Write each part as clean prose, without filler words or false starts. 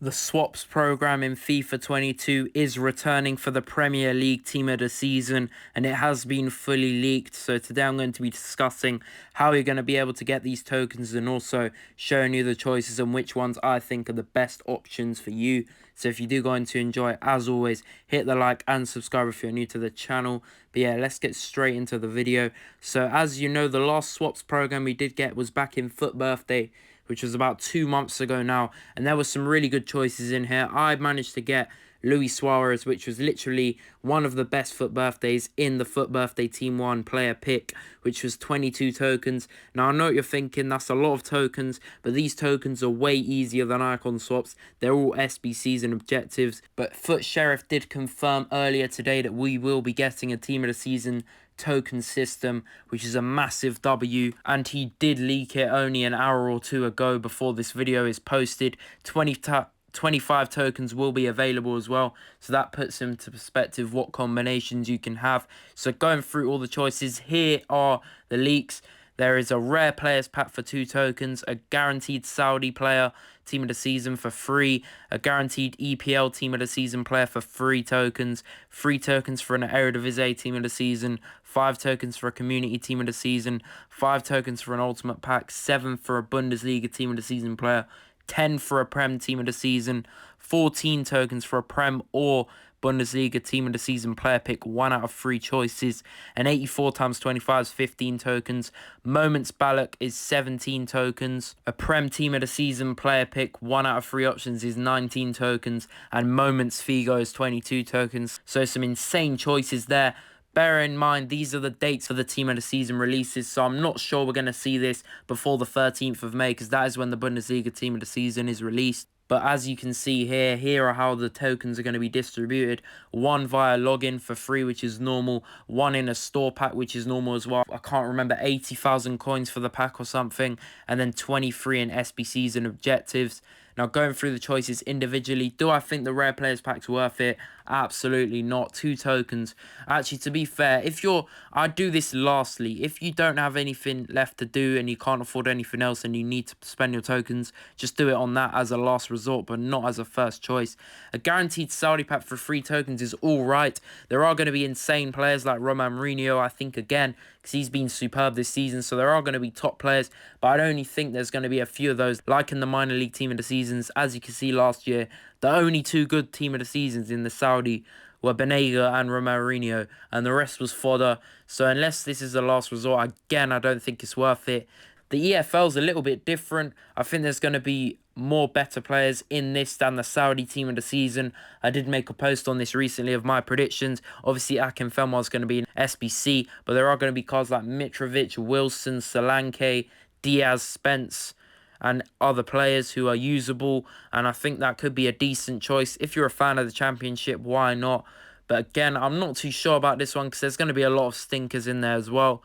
The swaps program in FIFA 22 is returning for the Premier League team of the season, and it has been fully leaked. So today I'm going to be discussing how you're going to be able to get these tokens and also showing you the choices and which ones I think are the best options for you. So if you do go on to enjoy, as always, hit the like and subscribe if you're new to the channel. But yeah, let's get straight into the video. So as you know, the last swaps program we did get was back in Foot Birthday, which was about 2 months ago now, and there were some really good choices in here. I managed to get Luis Suarez, which was literally one of the best Foot Birthdays in the Foot Birthday Team 1 player pick, which was 22 tokens. Now, I know what you're thinking, that's a lot of tokens, but these tokens are way easier than icon swaps. They're all SBCs and objectives, but Foot Sheriff did confirm earlier today that we will be getting a Team of the Season token system, which is a massive W, and he did leak it only an hour or two ago before this video is posted. 25 tokens will be available as well, so that puts into perspective what combinations you can have. So going through all the choices, here are the leaks. There is a rare players pack for 2 tokens, a guaranteed Saudi player team of the season for free, a guaranteed EPL team of the season player for 3 tokens, 3 tokens for an Eredivisie team of the season, 5 tokens for a community team of the season, 5 tokens for an ultimate pack, 7 for a Bundesliga team of the season player, 10 for a Prem team of the season, 14 tokens for a Prem or Bundesliga team of the season player pick, 1 out of 3 choices, and 84 times 25 is 15 tokens. Moments Balak is 17 tokens. A Prem team of the season player pick, 1 out of 3 options is 19 tokens, and Moments Figo is 22 tokens. So some insane choices there. Bear in mind, these are the dates for the Team of the Season releases, so I'm not sure we're going to see this before the 13th of May, because that is when the Bundesliga Team of the Season is released. But as you can see here are how the tokens are going to be distributed. 1 via login for free, which is normal. 1 in a store pack, which is normal as well. I can't remember, 80,000 coins for the pack or something. And then 23 in SBCs and objectives. Now, going through the choices individually, do I think the rare players pack's worth it? Absolutely not. 2 tokens. Actually, to be fair, I do this lastly. If you don't have anything left to do and you can't afford anything else and you need to spend your tokens, just do it on that as a last resort, but not as a first choice. A guaranteed Saudi pack for 3 tokens is all right. There are going to be insane players like Roman Mourinho, I think, again, because he's been superb this season, so there are going to be top players, but I only think there's going to be a few of those, like in the minor league team of the seasons. As you can see last year, the only 2 good team of the seasons in the Saudi were Benega and Roman Mourinho, and the rest was fodder. So unless this is the last resort, again, I don't think it's worth it. The EFL's a little bit different. I think there's going to be more better players in this than the Saudi team of the season. I did make a post on this recently of my predictions. Obviously, Akinfenwa is going to be an SBC, but there are going to be cards like Mitrovic, Wilson, Solanke, Diaz, Spence, and other players who are usable, and I think that could be a decent choice. If you're a fan of the Championship, why not? But again, I'm not too sure about this one because there's going to be a lot of stinkers in there as well.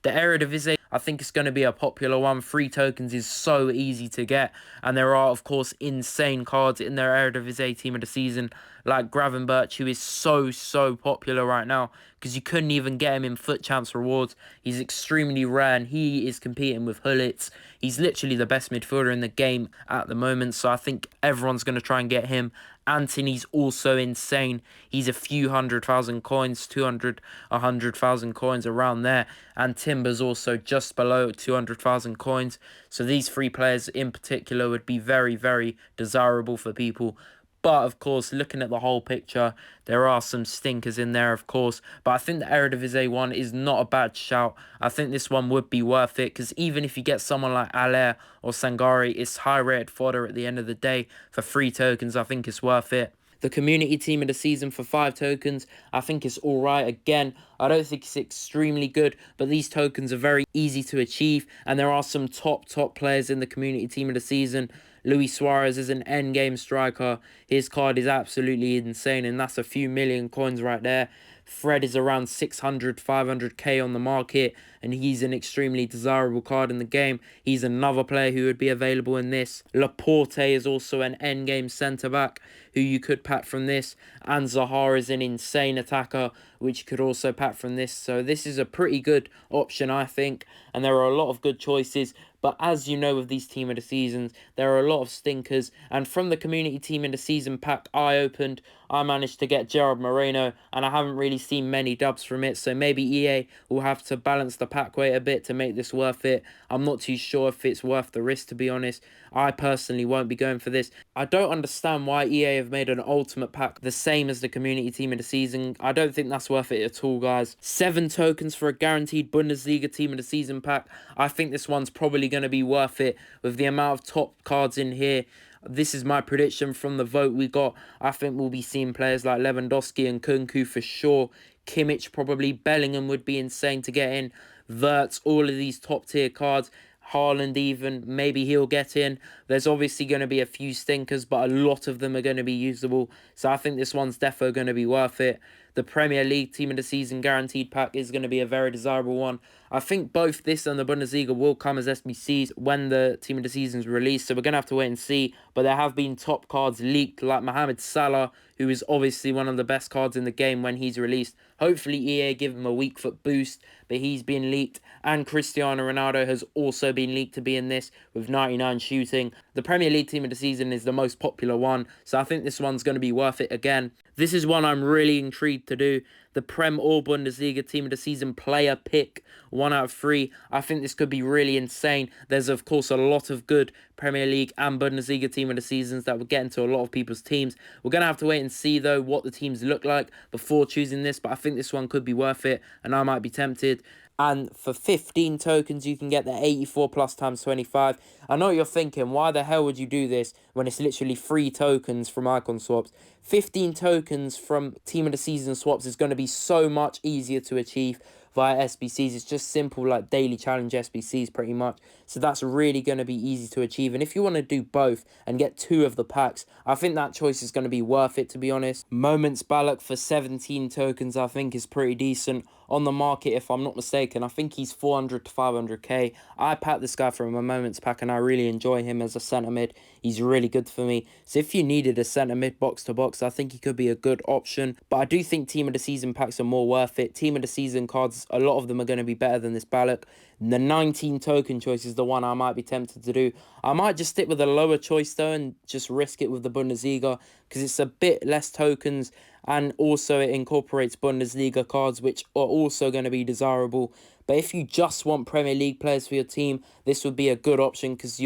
The Eredivisie, I think it's going to be a popular one. 3 tokens is so easy to get, and there are, of course, insane cards in their Eredivisie team of the season, like GRAVENBERCH, who is so popular right now because you couldn't even get him in Foot Champs rewards. He's extremely rare, and he is competing with Hullitz. He's literally the best midfielder in the game at the moment, so I think everyone's going to try and get him. Antony's also insane. He's a few 100,000 coins, 200, 100,000 coins around there. And Timber's also just below 200,000 coins. So these 3 players in particular would be very desirable for people. But, of course, looking at the whole picture, there are some stinkers in there, of course. But I think the Eredivisie one is not a bad shout. I think this one would be worth it, because even if you get someone like Aller or Sangari, it's high-rated fodder at the end of the day. For 3 tokens, I think it's worth it. The community team of the season for 5 tokens, I think it's all right. Again, I don't think it's extremely good, but these tokens are very easy to achieve, and there are some top players in the community team of the season. Luis Suarez is an endgame striker. His card is absolutely insane, and that's a few million coins right there. Fred is around 600, 500k on the market, and he's an extremely desirable card in the game. He's another player who would be available in this. LAPORTE is also an endgame centre-back who you could pack from this, and ZAHA is an insane attacker which you could also pack from this. So this is a pretty good option, I think, and there are a lot of good choices. But as you know, with these Team of the Seasons, there are a lot of stinkers. And from the Community Team of the Season pack I opened, I managed to get Gerard Moreno, and I haven't really seen many dubs from it. So maybe EA will have to balance the pack weight a bit to make this worth it. I'm not too sure if it's worth the risk, to be honest. I personally won't be going for this. I don't understand why EA have made an ultimate pack the same as the Community Team of the Season. I don't think that's worth it at all, guys. 7 tokens for a guaranteed Bundesliga Team of the Season pack. I think this one's probably going to be worth it with the amount of top cards in here. This is my prediction from the vote we got. I think we'll be seeing players like Lewandowski and Kunku for sure. Kimmich probably. Bellingham would be insane to get in. Wirtz, all of these top tier cards. Haaland even, maybe he'll get in. There's obviously going to be a few stinkers, but a lot of them are going to be usable. So I think this one's defo going to be worth it. The Premier League Team of the Season guaranteed pack is going to be a very desirable one. I think both this and the Bundesliga will come as SBCs when the Team of the Season is released, so we're going to have to wait and see. But there have been top cards leaked, like Mohamed Salah, who is obviously one of the best cards in the game when he's released. Hopefully EA give him a weak foot boost, but he's been leaked. And Cristiano Ronaldo has also been leaked to be in this with 99 shooting. The Premier League Team of the Season is the most popular one, so I think this one's going to be worth it again. This is one I'm really intrigued to do. The Prem or Bundesliga Team of the Season player pick, 1 out of 3. I think this could be really insane. There's, of course, a lot of good Premier League and Bundesliga Team of the Seasons that will get into a lot of people's teams. We're going to have to wait and see, though, what the teams look like before choosing this, but I think this one could be worth it, and I might be tempted. And for 15 tokens, you can get the 84 plus times 25. I know what you're thinking, why the hell would you do this when it's literally 3 tokens from icon swaps? 15 tokens from Team of the Season swaps is going to be so much easier to achieve via SBCs. It's just simple, like daily challenge SBCs pretty much. So that's really going to be easy to achieve. And if you want to do both and get 2 of the packs, I think that choice is going to be worth it, to be honest. Moments Balak for 17 tokens, I think, is pretty decent. On the market, if I'm not mistaken, I think he's 400 to 500k. I packed this guy from a Moments pack, and I really enjoy him as a centre mid. He's really good for me. So if you needed a centre mid box to box, I think he could be a good option. But I do think Team of the Season packs are more worth it. Team of the Season cards, a lot of them are going to be better than this Balak. The 19 token choice is the one I might be tempted to do. I might just stick with a lower choice though and just risk it with the Bundesliga because it's a bit less tokens, and also it incorporates Bundesliga cards which are also going to be desirable. But if you just want Premier League players for your team, this would be a good option because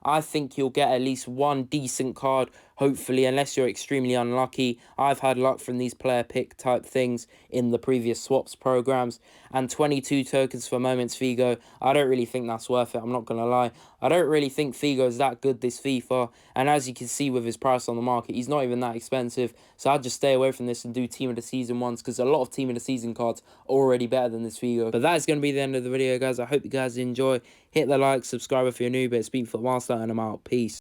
I think you'll get at least 1 decent card, hopefully, unless you're extremely unlucky. I've had luck from these player pick type things in the previous swaps programs. And 22 tokens for Moments Figo, I don't really think that's worth it, I'm not going to lie. I don't really think Figo is that good this FIFA. And as you can see with his price on the market, he's not even that expensive. So I'd just stay away from this and do Team of the Season ones, because a lot of Team of the Season cards are already better than this Figo. But that is going to be the end of the video, guys. I hope you guys enjoy. Hit the like, subscribe if you're new, but it's been for Master, and I'm out. Peace.